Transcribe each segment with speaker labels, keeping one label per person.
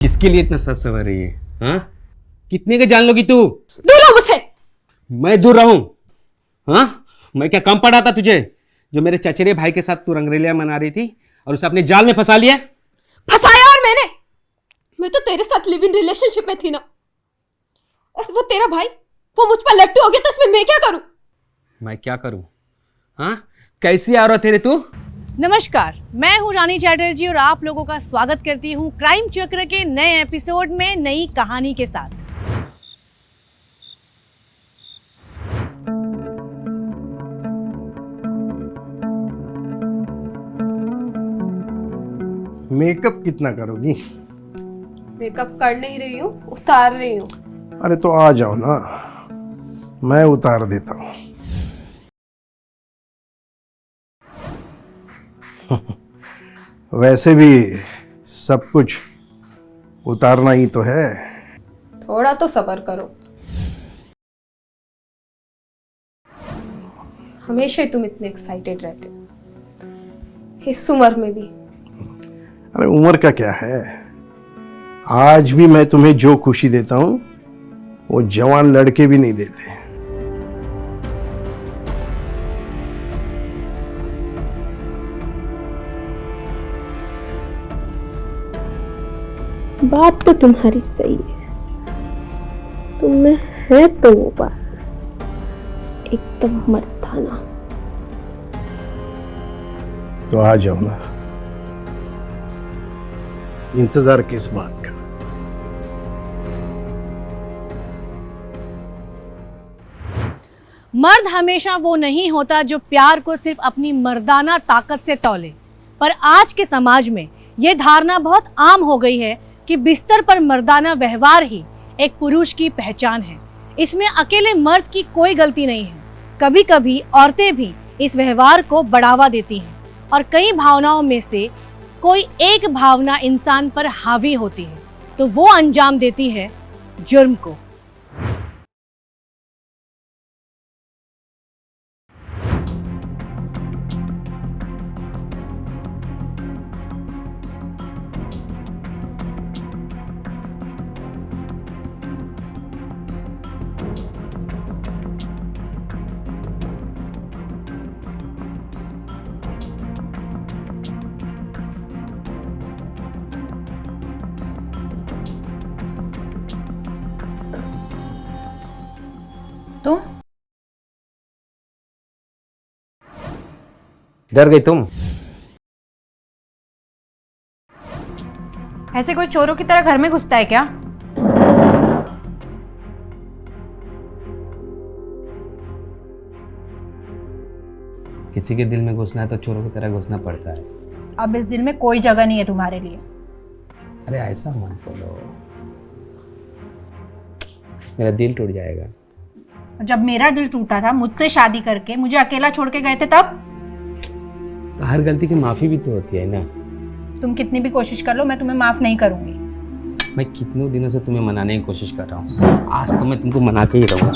Speaker 1: किसके लिए इतना सच सवर रही है? हाँ, कितने के जान लोगी तू?
Speaker 2: दूर रहो मुझसे।
Speaker 1: मैं दूर रहूं? हाँ, मैं क्या कम पड़ा था तुझे जो मेरे चचेरे भाई के साथ तू रंगरेलियां मना रही थी और उसे अपने जाल में फंसा लिया?
Speaker 2: फंसाया और मैं तो तेरे साथ लिव इन रिलेशनशिप में थी ना, और वो तेरा भाई वो मुझ पर लट्टू हो गया, तो इसमें मैं क्या करूं?
Speaker 1: मैं क्या करूं? हाँ, कैसी औरत है रे तू?
Speaker 3: नमस्कार, मैं हूं रानी चैटर्जी और आप लोगों का स्वागत करती हूं क्राइम चक्र के नए एपिसोड में नई कहानी के साथ।
Speaker 4: मेकअप कितना करोगी?
Speaker 2: मेकअप कर नहीं रही हूँ, उतार रही हूँ।
Speaker 4: अरे तो आ जाओ ना, मैं उतार देता हूँ। वैसे भी सब कुछ उतारना ही तो है।
Speaker 2: थोड़ा तो सब्र करो। हमेशा ही तुम इतने एक्साइटेड रहते हो, इस उम्र में भी।
Speaker 4: अरे उम्र का क्या है, आज भी मैं तुम्हें जो खुशी देता हूँ वो जवान लड़के भी नहीं देते।
Speaker 2: बात तो तुम्हारी सही है, तुम में है तो वो बात एकदम मर्दाना।
Speaker 4: तो आ जाओ ना, इंतजार किस बात का?
Speaker 3: मर्द हमेशा वो नहीं होता जो प्यार को सिर्फ अपनी मर्दाना ताकत से तौले, पर आज के समाज में ये धारणा बहुत आम हो गई है कि बिस्तर पर मर्दाना व्यवहार ही एक पुरुष की पहचान है। इसमें अकेले मर्द की कोई गलती नहीं है। कभी कभी औरतें भी इस व्यवहार को बढ़ावा देती हैं और कई भावनाओं में से कोई एक भावना इंसान पर हावी होती है तो वो अंजाम देती है जुर्म को।
Speaker 2: तुम
Speaker 1: डर गई तुम?
Speaker 5: ऐसे कोई चोरों की तरह घर में घुसता है क्या?
Speaker 1: किसी के दिल में घुसना है तो चोरों की तरह घुसना पड़ता है।
Speaker 5: अब इस दिल में कोई जगह नहीं है तुम्हारे लिए।
Speaker 1: अरे ऐसा मत बोलो, मेरा दिल टूट जाएगा।
Speaker 5: जब मेरा दिल टूटा था मुझसे शादी करके, मुझे अकेला छोड़ के गए थे तब।
Speaker 1: तो हर गलती की माफी भी तो होती है ना।
Speaker 5: तुम कितनी भी कोशिश कर लो, मैं तुम्हें माफ नहीं करूंगी।
Speaker 1: मैं कितनों दिनों से तुम्हें मनाने की कोशिश कर रहा हूँ, आज तो मैं तुमको मना के ही रहूंगा।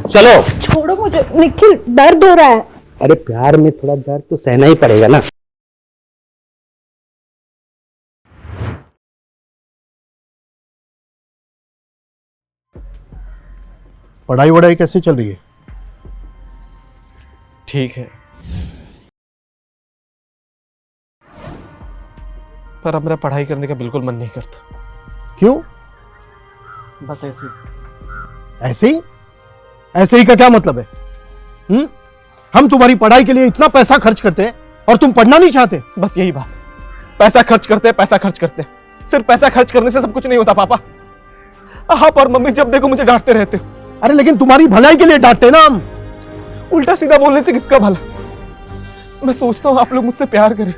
Speaker 1: चलो
Speaker 2: छोड़ो मुझे निखिल, दर्द हो रहा है।
Speaker 1: अरे प्यार में थोड़ा दर्द तो सहना ही पड़ेगा ना।
Speaker 4: पढ़ाई वढ़ाई कैसे चल रही है?
Speaker 6: ठीक है, पर अब मेरा पढ़ाई करने का बिल्कुल मन नहीं करता।
Speaker 4: क्यों?
Speaker 6: बस ऐसे
Speaker 4: ऐसे ही? ऐसे ही का क्या मतलब है? हम तुम्हारी पढ़ाई के लिए इतना पैसा खर्च करते हैं और तुम पढ़ना नहीं चाहते?
Speaker 6: बस यही बात। पैसा खर्च करते हैं, पैसा खर्च करते हैं। सिर्फ पैसा खर्च करने से सब कुछ नहीं होता पापा। आप और मम्मी जब देखो मुझे डांटते रहते हो।
Speaker 4: अरे लेकिन तुम्हारी भलाई के लिए डांटते ना हम।
Speaker 6: उल्टा सीधा बोलने से किसका भला? मैं सोचता हूँ आप लोग मुझसे प्यार करें,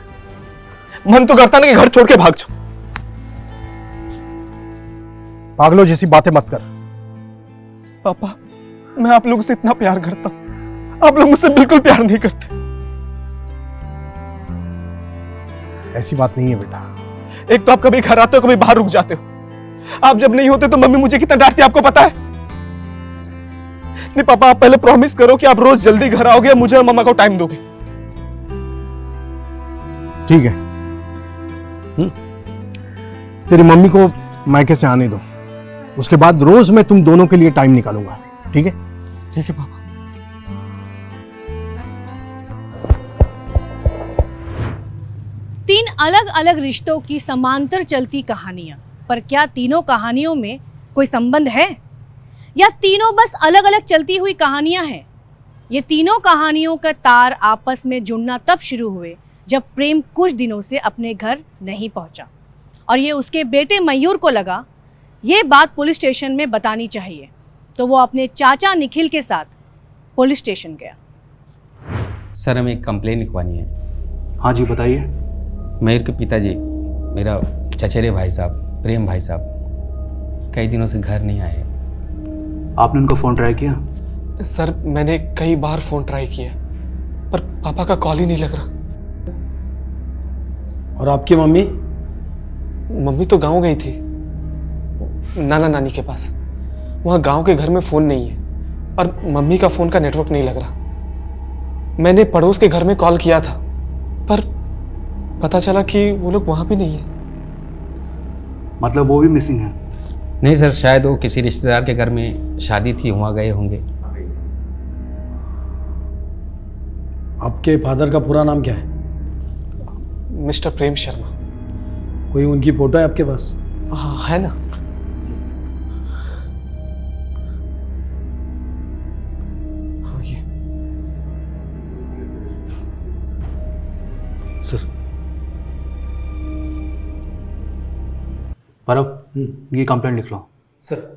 Speaker 6: मन तो करता ना कि घर छोड़ के भाग जाओ।
Speaker 4: पागलों जैसी बातें मत कर।
Speaker 6: पापा, मैं आप लोगों से इतना प्यार करता हूँ, आप लोग मुझसे बिल्कुल प्यार नहीं करते।
Speaker 4: ऐसी बात नहीं है बेटा।
Speaker 6: एक तो आप कभी घर आते हो, कभी बाहर रुक जाते हो। आप जब नहीं होते तो मम्मी मुझे कितना डांटती है आपको पता है? नहीं पापा, आप पहले प्रॉमिस करो कि आप रोज जल्दी घर आओगे, मुझे और मम्मा को टाइम दोगे।
Speaker 4: ठीक है। तेरी मम्मी को मायके से आने दो, उसके बाद रोज मैं तुम दोनों के लिए टाइम निकालूंगा, ठीक है?
Speaker 6: ठीक है पापा।
Speaker 3: तीन अलग अलग रिश्तों की समांतर चलती कहानियां, पर क्या तीनों कहानियों में कोई संबंध है या तीनों बस अलग अलग चलती हुई कहानियां हैं? ये तीनों कहानियों का तार आपस में जुड़ना तब शुरू हुए जब प्रेम कुछ दिनों से अपने घर नहीं पहुंचा और ये उसके बेटे मयूर को लगा ये बात पुलिस स्टेशन में बतानी चाहिए, तो वो अपने चाचा निखिल के साथ पुलिस स्टेशन गया।
Speaker 1: सर हमें एक कंप्लेन लिखवानी है।
Speaker 7: हाँ जी बताइए।
Speaker 1: मयूर के पिताजी, मेरा चचेरे भाई साहब प्रेम भाई साहब, कई दिनों से घर नहीं आए।
Speaker 7: आपने उनका फ़ोन ट्राई किया?
Speaker 6: सर मैंने कई बार फोन ट्राई किया पर पापा का कॉल ही नहीं लग रहा।
Speaker 4: और आपकी मम्मी?
Speaker 6: मम्मी तो गांव गई थी, नाना नानी के पास। वहाँ गांव के घर में फ़ोन नहीं है और मम्मी का फ़ोन का नेटवर्क नहीं लग रहा। मैंने पड़ोस के घर में कॉल किया था पर पता चला कि वो लोग वहाँ भी नहीं है।
Speaker 7: मतलब वो भी मिसिंग है?
Speaker 1: नहीं सर, शायद वो किसी रिश्तेदार के घर में शादी थी, वहाँ गए होंगे।
Speaker 4: आपके फादर का पूरा नाम क्या है?
Speaker 6: मिस्टर प्रेम शर्मा।
Speaker 4: कोई उनकी फोटो है आपके पास?
Speaker 6: हाँ है ना। हाँ ये
Speaker 4: सर।
Speaker 7: परब ये कंप्लेंट लिख लो।
Speaker 4: सर।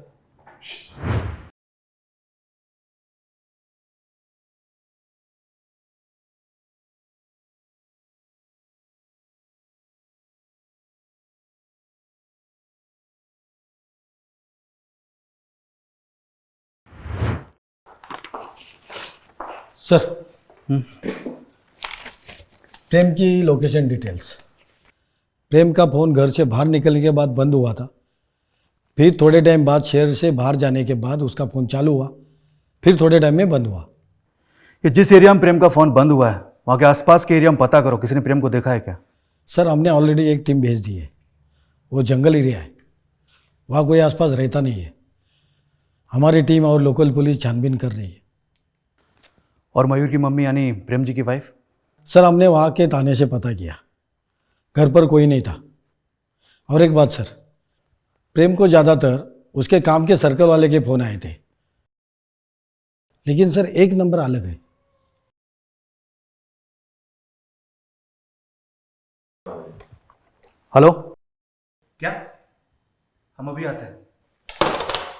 Speaker 4: सर, प्रेम की लोकेशन डिटेल्स। प्रेम का फ़ोन घर से बाहर निकलने के बाद बंद हुआ था, फिर थोड़े टाइम बाद शहर से बाहर जाने के बाद उसका फ़ोन चालू हुआ, फिर थोड़े टाइम में बंद हुआ।
Speaker 7: ये जिस एरिया में प्रेम का फ़ोन बंद हुआ है वहाँ के आसपास के एरिया में पता करो, किसी ने प्रेम को देखा है क्या?
Speaker 4: सर हमने ऑलरेडी एक टीम भेज दी है, वो जंगल एरिया है, वहाँ कोई आसपास रहता नहीं है। हमारी टीम और लोकल पुलिस छानबीन कर रही है।
Speaker 7: और मयूर की मम्मी यानी प्रेम जी की वाइफ?
Speaker 4: सर हमने वहाँ के थाने से पता किया, घर पर कोई नहीं था। और एक बात सर, प्रेम को ज़्यादातर उसके काम के सर्कल वाले के फ़ोन आए थे, लेकिन सर एक नंबर अलग है।
Speaker 7: हेलो, क्या? हम अभी आते हैं,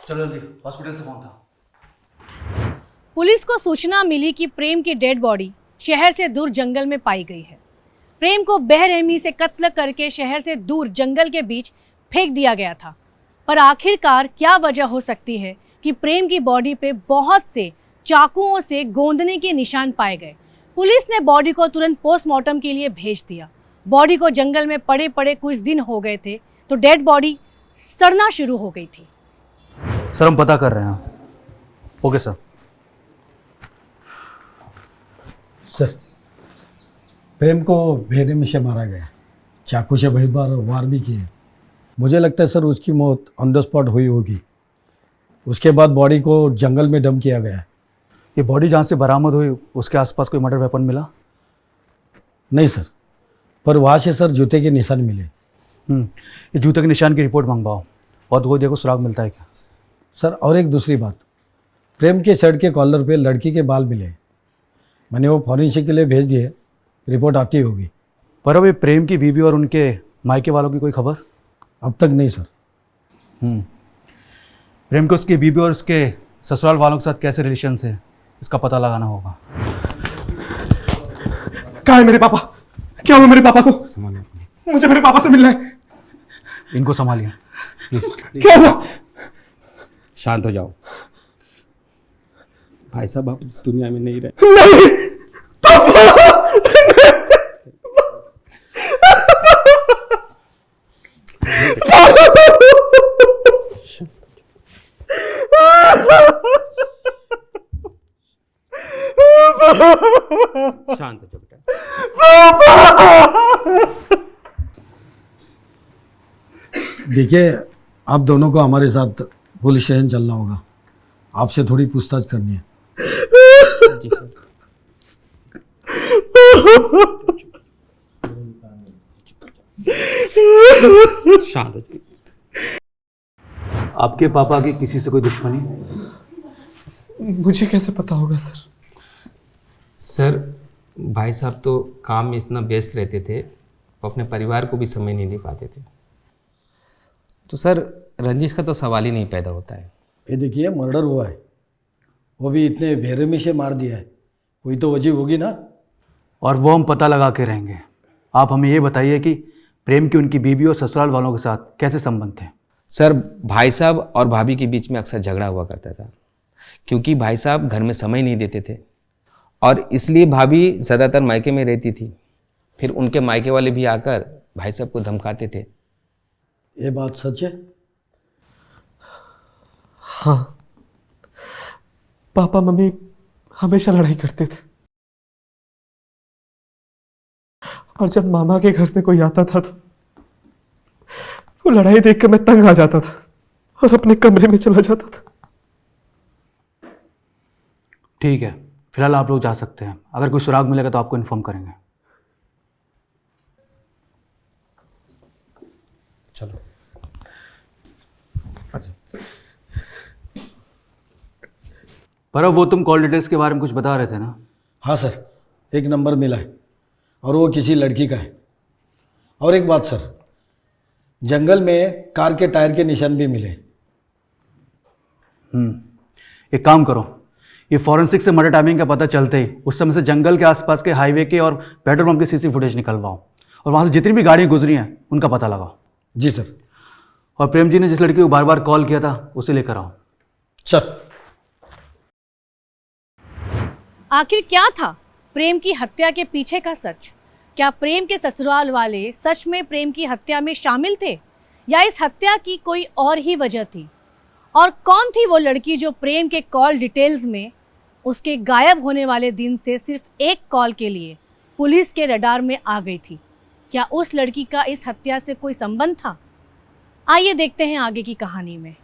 Speaker 7: चलो जल्दी, हॉस्पिटल से फ़ोन था।
Speaker 3: पुलिस को सूचना मिली कि प्रेम की डेड बॉडी शहर से दूर जंगल में पाई गई है। प्रेम को बेरहमी से कत्ल करके शहर से दूर जंगल के बीच फेंक दिया गया था। पर आखिरकार क्या वजह हो सकती है कि प्रेम की बॉडी पे बहुत से चाकुओं से गोंदने के निशान पाए गए? पुलिस ने बॉडी को तुरंत पोस्टमार्टम के लिए भेज दिया। बॉडी को जंगल में पड़े पड़े कुछ दिन हो गए थे तो डेड बॉडी सड़ना शुरू हो गई थी।
Speaker 7: सर हम पता कर रहे हैं। Okay sir.
Speaker 4: सर प्रेम को बेरहमी से मारा गया, चाकू से बहुत बार वार भी किए। मुझे लगता है सर उसकी मौत ऑन द स्पॉट हुई होगी। उसके बाद बॉडी को जंगल में डंप किया गया।
Speaker 7: ये बॉडी जहाँ से बरामद हुई उसके आसपास कोई मर्डर वेपन मिला?
Speaker 4: नहीं सर, पर वहाँ से सर जूते के निशान मिले।
Speaker 7: ये जूते के निशान की रिपोर्ट मंगवाओ और वो देखो सुराग मिलता है क्या।
Speaker 4: सर और एक दूसरी बात, प्रेम के शर्ट के कॉलर पे लड़की के बाल मिले। मैंने वो फॉरेंसिक के लिए भेज दिए, रिपोर्ट आती होगी।
Speaker 7: पर अब ये प्रेम की बीवी और उनके मायके वालों की कोई खबर?
Speaker 4: अब तक नहीं सर।
Speaker 7: प्रेम को उसकी बीवी और उसके ससुराल वालों के साथ कैसे रिलेशन है इसका पता लगाना होगा।
Speaker 6: कहाँ है मेरे पापा? क्या हुआ मेरे पापा को? मुझे मेरे पापा से मिलना है।
Speaker 7: इनको संभालिए।
Speaker 6: क्या हुआ?
Speaker 1: शांत हो जाओ भाई साहब, आप इस दुनिया में नहीं रहे।
Speaker 6: नहीं
Speaker 1: शांत हो जाओ बेटा।
Speaker 4: देखिए, आप दोनों को हमारे साथ पुलिस स्टेशन चलना होगा। आपसे थोड़ी पूछताछ करनी है।
Speaker 1: जी सर। शांत हो जाइए।
Speaker 7: आपके पापा की किसी से कोई दुश्मनी?
Speaker 6: मुझे कैसे पता होगा सर?
Speaker 1: सर, भाई साहब तो काम में इतना व्यस्त रहते थे, वो अपने परिवार को भी समय नहीं दे पाते थे। तो सर, रंजिश का तो सवाल ही नहीं पैदा होता है।
Speaker 4: ये देखिए, मर्डर हुआ है, वो भी इतने बेरहमी से मार दिया है, कोई तो वजह होगी ना।
Speaker 7: और वो हम पता लगा के रहेंगे। आप हमें ये बताइए कि प्रेम की उनकी बीवी और ससुराल वालों के साथ कैसे संबंध थे?
Speaker 1: सर, भाई साहब और भाभी के बीच में अक्सर झगड़ा हुआ करता था, क्योंकि भाई साहब घर में समय नहीं देते थे और इसलिए भाभी ज़्यादातर मायके में रहती थी। फिर उनके मायके वाले भी आकर भाई साहब को धमकाते थे।
Speaker 4: ये बात सच है?
Speaker 6: हाँ, पापा मम्मी हमेशा लड़ाई करते थे और जब मामा के घर से कोई आता था तो वो लड़ाई देख कर मैं तंग आ जाता था और अपने कमरे में चला जाता था।
Speaker 7: ठीक है, फिलहाल आप लोग जा सकते हैं। अगर कोई सुराग मिलेगा तो आपको इन्फॉर्म करेंगे।
Speaker 1: चलो।
Speaker 7: पर वो तुम कॉल डिटेल्स के बारे में कुछ बता रहे थे ना?
Speaker 4: हाँ सर, एक नंबर मिला है और वो किसी लड़की का है। और एक बात सर, जंगल में कार के टायर के निशान भी मिले।
Speaker 7: एक काम करो, ये फॉरेंसिक से मर्डर टाइमिंग का पता चलते ही उस समय से जंगल के आसपास के हाईवे के और पेट्रोल पंप के सीसी फुटेज निकलवाओ और वहाँ से जितनी भी गाड़ियाँ गुजरी हैं उनका पता लगाओ।
Speaker 4: जी सर।
Speaker 7: और प्रेम जी ने जिस लड़की को बार बार कॉल किया था उसे लेकर आओ।
Speaker 4: सर।
Speaker 3: आखिर क्या था प्रेम की हत्या के पीछे का सच? क्या प्रेम के ससुराल वाले सच में प्रेम की हत्या में शामिल थे या इस हत्या की कोई और ही वजह थी? और कौन थी वो लड़की जो प्रेम के कॉल डिटेल्स में उसके गायब होने वाले दिन से सिर्फ एक कॉल के लिए पुलिस के रडार में आ गई थी? क्या उस लड़की का इस हत्या से कोई संबंध था? आइए देखते हैं आगे की कहानी में।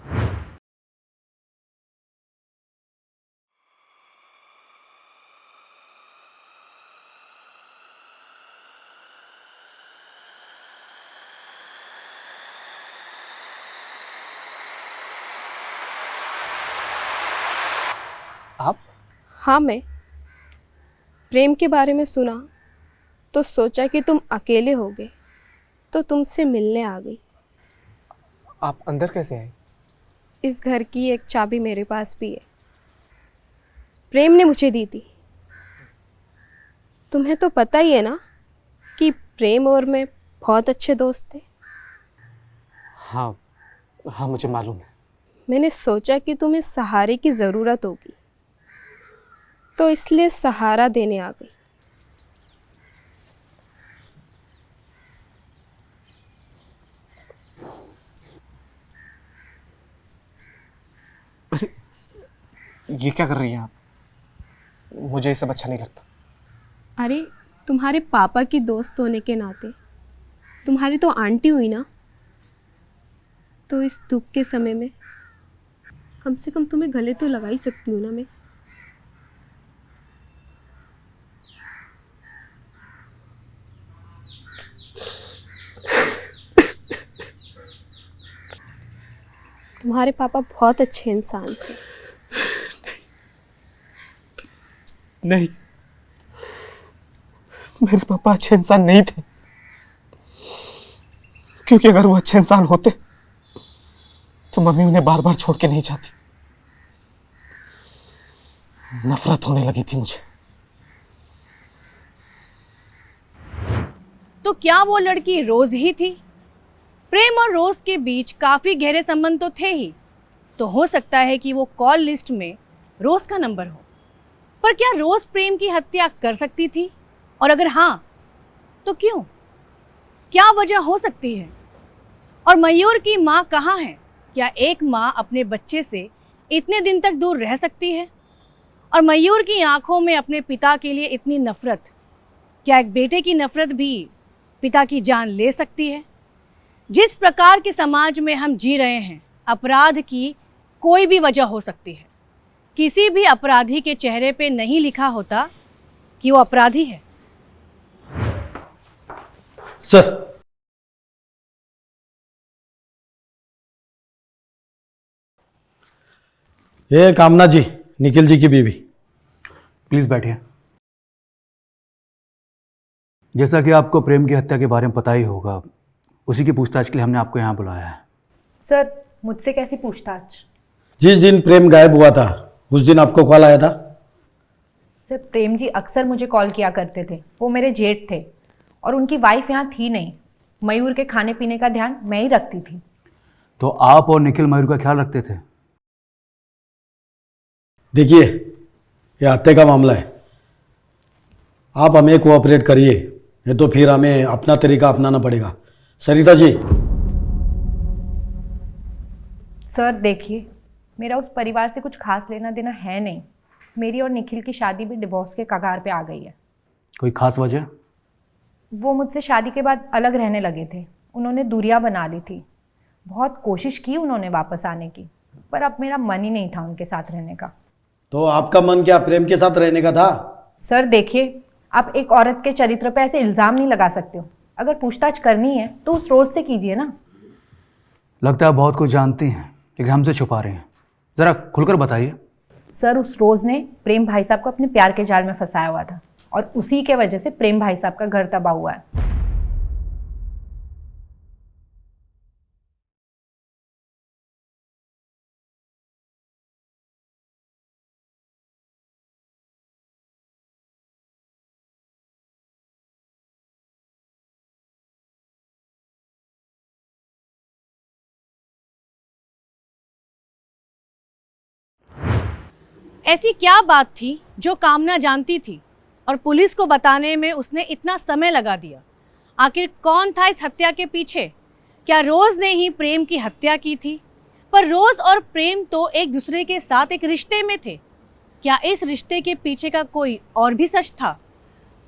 Speaker 6: आप?
Speaker 2: हाँ, मैं प्रेम के बारे में सुना तो सोचा कि तुम अकेले होगे तो तुमसे मिलने आ गई।
Speaker 6: आप अंदर कैसे आए?
Speaker 2: इस घर की एक चाबी मेरे पास भी है, प्रेम ने मुझे दी थी। तुम्हें तो पता ही है ना कि प्रेम और मैं बहुत अच्छे दोस्त थे।
Speaker 6: हाँ हाँ, मुझे मालूम है।
Speaker 2: मैंने सोचा कि तुम्हें सहारे की ज़रूरत होगी तो इसलिए सहारा देने आ गई।
Speaker 6: अरे, ये क्या कर रही हैं आप? मुझे ये सब अच्छा नहीं लगता।
Speaker 2: अरे, तुम्हारे पापा की दोस्त होने के नाते तुम्हारी तो आंटी हुई ना, तो इस दुख के समय में कम से कम तुम्हें गले तो लगा ही सकती हूँ ना मैं। तुम्हारे पापा बहुत अच्छे इंसान थे।
Speaker 6: नहीं, मेरे पापा अच्छे इंसान नहीं थे, क्योंकि अगर वो अच्छे इंसान होते तो मम्मी उन्हें बार बार छोड़ के नहीं जाती। नफरत होने लगी थी मुझे।
Speaker 3: तो क्या वो लड़की रोज ही थी? प्रेम और रोज के बीच काफी गहरे संबंध तो थे ही, तो हो सकता है कि वो कॉल लिस्ट में रोज का नंबर हो। पर क्या रोज प्रेम की हत्या कर सकती थी? और अगर हाँ, तो क्यों? क्या वजह हो सकती है? और मयूर की माँ कहाँ है? क्या एक माँ अपने बच्चे से इतने दिन तक दूर रह सकती है? और मयूर की आंखों में अपने पिता के लिए इतनी नफरत, क्या एक बेटे की नफरत भी पिता की जान ले सकती है? जिस प्रकार के समाज में हम जी रहे हैं, अपराध की कोई भी वजह हो सकती है। किसी भी अपराधी के चेहरे पे नहीं लिखा होता कि वो अपराधी है।
Speaker 4: सर, ये कामना जी, निखिल जी की बीवी।
Speaker 7: प्लीज़ बैठिए। जैसा कि आपको प्रेम की हत्या के बारे में पता ही होगा, उसी की पूछताछ के लिए हमने आपको यहाँ बुलाया है।
Speaker 5: सर, मुझसे कैसी पूछताछ?
Speaker 4: जिस दिन प्रेम गायब हुआ था उस दिन आपको कॉल आया था?
Speaker 5: सर, प्रेम जी अक्सर मुझे कॉल किया करते थे। वो मेरे जेठ थे और उनकी वाइफ यहाँ थी नहीं। मयूर के खाने पीने का ध्यान मैं ही रखती थी।
Speaker 7: तो आप और निखिल मयूर का ख्याल रखते थे?
Speaker 4: देखिए, ये हत्या का मामला है। आप हमें कोऑपरेट करिए, नहीं तो फिर हमें अपना तरीका अपनाना पड़ेगा। सरिता जी।
Speaker 5: सर देखिए, मेरा उस परिवार से कुछ खास लेना देना है नहीं। मेरी और निखिल की शादी भी डिवोर्स के कगार पे आ गई है।
Speaker 7: कोई खास वजह?
Speaker 5: वो मुझसे शादी के बाद अलग रहने लगे थे। उन्होंने दूरियां बना ली थी। बहुत कोशिश की उन्होंने वापस आने की, पर अब मेरा मन ही नहीं था उनके साथ रहने का।
Speaker 4: तो आपका मन क्या प्रेम के साथ रहने का था?
Speaker 5: सर देखिए, आप एक औरत के चरित्र पे ऐसे इल्ज़ाम नहीं लगा सकते हो। अगर पूछताछ करनी है तो उस रोज़ से कीजिए ना।
Speaker 7: लगता है आप बहुत कुछ जानती हैं, लेकिन हमसे छुपा रहे हैं। ज़रा खुलकर बताइए।
Speaker 5: सर, उस रोज़ ने प्रेम भाई साहब को अपने प्यार के जाल में फंसाया हुआ था और उसी के वजह से प्रेम भाई साहब का घर तबाह हुआ है।
Speaker 3: ऐसी क्या बात थी जो कामना जानती थी और पुलिस को बताने में उसने इतना समय लगा दिया? आखिर कौन था इस हत्या के पीछे? क्या रोज ने ही प्रेम की हत्या की थी? पर रोज और प्रेम तो एक दूसरे के साथ एक रिश्ते में थे। क्या इस रिश्ते के पीछे का कोई और भी सच था?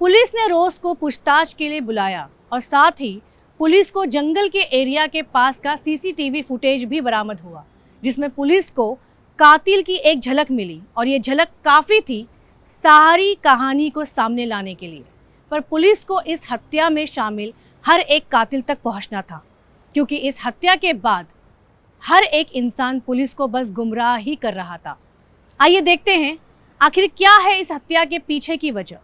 Speaker 3: पुलिस ने रोज को पूछताछ के लिए बुलाया और साथ ही पुलिस को जंगल के एरिया के पास का सीसीटीवी फुटेज भी बरामद हुआ, जिसमें पुलिस को कातिल की एक झलक मिली और ये झलक काफ़ी थी सारी कहानी को सामने लाने के लिए। पर पुलिस को इस हत्या में शामिल हर एक कातिल तक पहुंचना था, क्योंकि इस हत्या के बाद हर एक इंसान पुलिस को बस गुमराह ही कर रहा था। आइए देखते हैं आखिर क्या है इस हत्या के पीछे की वजह।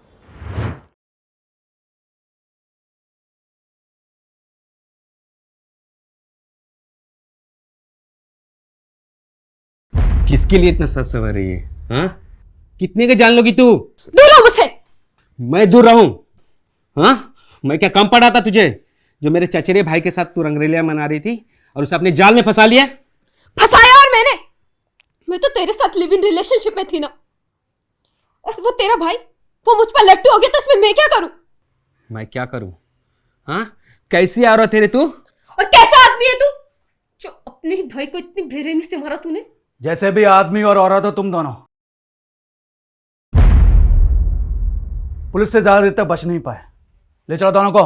Speaker 1: किसके लिए इतना सच सवर रही है? हाँ, कितने के जान लोगी तू?
Speaker 2: दूर रहो मुझसे।
Speaker 1: मैं दूर रहूं? हाँ, मैं क्या कम पड़ा था तुझे जो मेरे चचेरे भाई के साथ तू रंगरेलिया मना रही थी और उसे अपने जाल में फंसा लिया?
Speaker 2: फंसाया और मैं तो तेरे साथ लिव इन रिलेशनशिप में थी ना, और वो तेरा भाई वो मुझ पर लट्टू हो गया, तो इसमें मैं क्या करूं?
Speaker 1: मैं क्या करूं? हाँ, कैसी औरत है रे तू?
Speaker 2: और कैसा आदमी है तू जो अपने ही भाई को इतनी बेरहमी से मारा तूने?
Speaker 7: जैसे भी आदमी और औरत हो तुम दोनों, पुलिस से ज्यादा देर तक बच नहीं पाए। ले चलो दोनों को।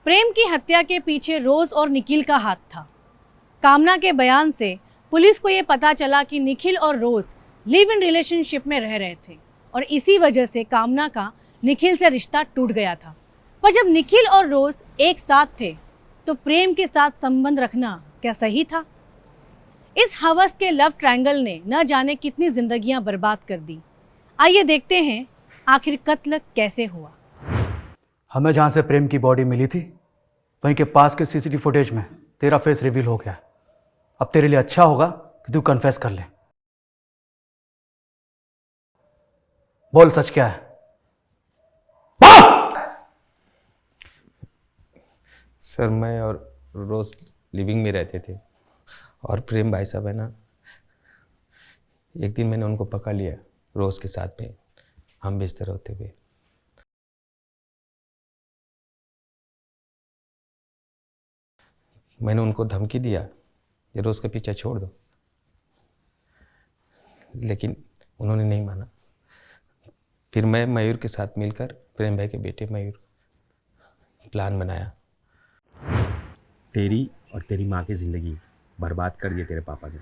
Speaker 3: प्रेम की हत्या के पीछे रोज और निखिल का हाथ था। कामना के बयान से पुलिस को यह पता चला कि निखिल और रोज लिव इन रिलेशनशिप में रह रहे थे और इसी वजह से कामना का निखिल से रिश्ता टूट गया था। पर जब निखिल और रोज एक साथ थे तो प्रेम के साथ संबंध रखना क्या सही था? इस हवस के लव ट्रायंगल ने न जाने कितनी जिंदगियां बर्बाद कर दी। आइए देखते हैं आखिर कत्ल कैसे हुआ।
Speaker 7: हमें जहाँ से प्रेम की बॉडी मिली थी वहीं के पास के सीसीटीवी फुटेज में तेरा फेस रिवील हो गया। अब तेरे लिए अच्छा होगा कि तू कन्फेस कर ले। बोल, सच क्या है?
Speaker 1: सर, मैं और रोज लिविंग में रहते थे और प्रेम भाई साहब है ना, एक दिन मैंने उनको पकड़ लिया रोज के साथ में हम बिस्तर होते हुए। मैंने उनको धमकी दिया कि रोज का पीछा छोड़ दो, लेकिन उन्होंने नहीं माना। फिर मैं मयूर के साथ मिलकर प्रेम भाई के बेटे मयूर प्लान बनाया।
Speaker 8: तेरी और तेरी माँ की ज़िंदगी बर्बाद कर दी तेरे पापा ने।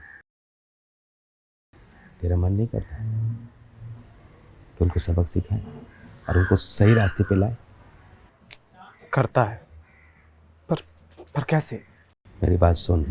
Speaker 8: तेरा मन नहीं करता कि उनको सबक सिखाए और उनको सही रास्ते पे लाए?
Speaker 6: करता है, पर कैसे?
Speaker 8: मेरी बात सुन।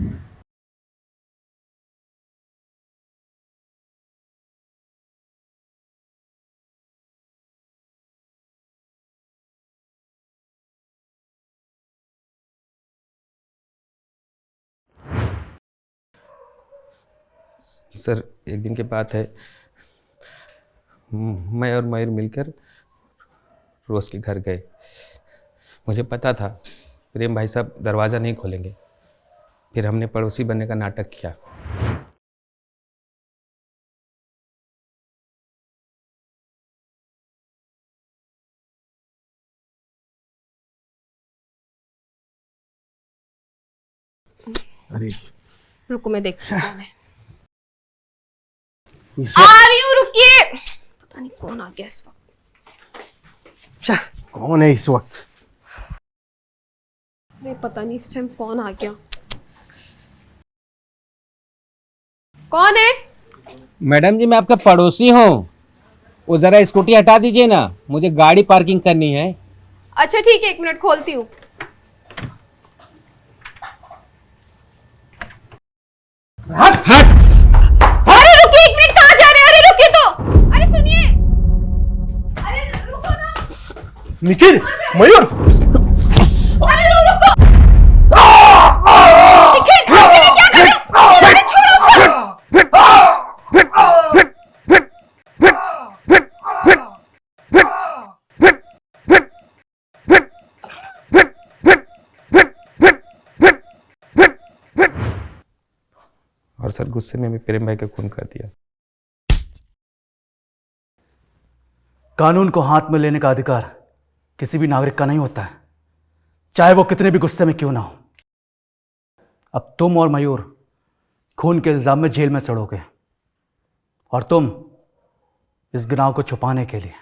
Speaker 1: सर एक दिन की बात है, मैं और मयूर मिलकर रोज़ के घर गए। मुझे पता था प्रेम भाई साहब दरवाज़ा नहीं खोलेंगे। फिर हमने पड़ोसी बनने का नाटक किया।
Speaker 8: अरे
Speaker 2: रुको मैं देखती हूँ कौन है।
Speaker 8: इस
Speaker 2: आ रही हूँ, रुकिए। पता नहीं कौन आ गया इस वक्त।
Speaker 8: कौन है इस वक्त?
Speaker 2: अरे पता नहीं इस टाइम कौन आ गया। कौन है?
Speaker 9: मैडम जी मैं आपका पड़ोसी हूँ। वो ज़रा स्कूटी हटा दीजिए ना, मुझे गाड़ी पार्किंग करनी है।
Speaker 2: अच्छा ठीक है, 1 मिनट खोलती हूँ। अरे रुकिए 1 मिनट, कहाँ जा रहे हैं? अरे रुकिए तो, अरे सुनिए, अरे रुको ना।
Speaker 8: निखिल, मयूर,
Speaker 2: अरे रुको निखिल, अरे क्या कर रहे हो? अरे छोड़ो उसको।
Speaker 1: और सर गुस्से में भी प्रेम भाई का खून कर दिया।
Speaker 7: कानून को हाथ में लेने का अधिकार किसी भी नागरिक का नहीं होता है, चाहे वो कितने भी गुस्से में क्यों ना हो। अब तुम और मयूर खून के इल्जाम में जेल में सड़ोगे, और तुम इस गुनाह को छुपाने के लिए।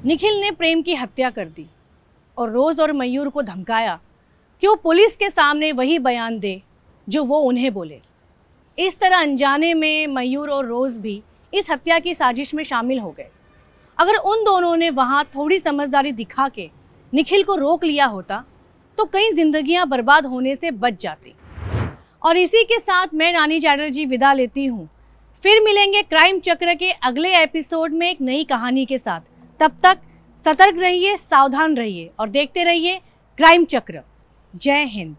Speaker 3: निखिल ने प्रेम की हत्या कर दी और रोज़ और मयूर को धमकाया कि वो पुलिस के सामने वही बयान दे जो वो उन्हें बोले। इस तरह अनजाने में मयूर और रोज़ भी इस हत्या की साजिश में शामिल हो गए। अगर उन दोनों ने वहाँ थोड़ी समझदारी दिखा के निखिल को रोक लिया होता तो कई जिंदगियां बर्बाद होने से बच जाती। और इसी के साथ मैं नानी चैटर्जी विदा लेती हूँ। फिर मिलेंगे क्राइम चक्र के अगले एपिसोड में एक नई कहानी के साथ। तब तक सतर्क रहिए, सावधान रहिए और देखते रहिए क्राइम चक्र। जय हिंद।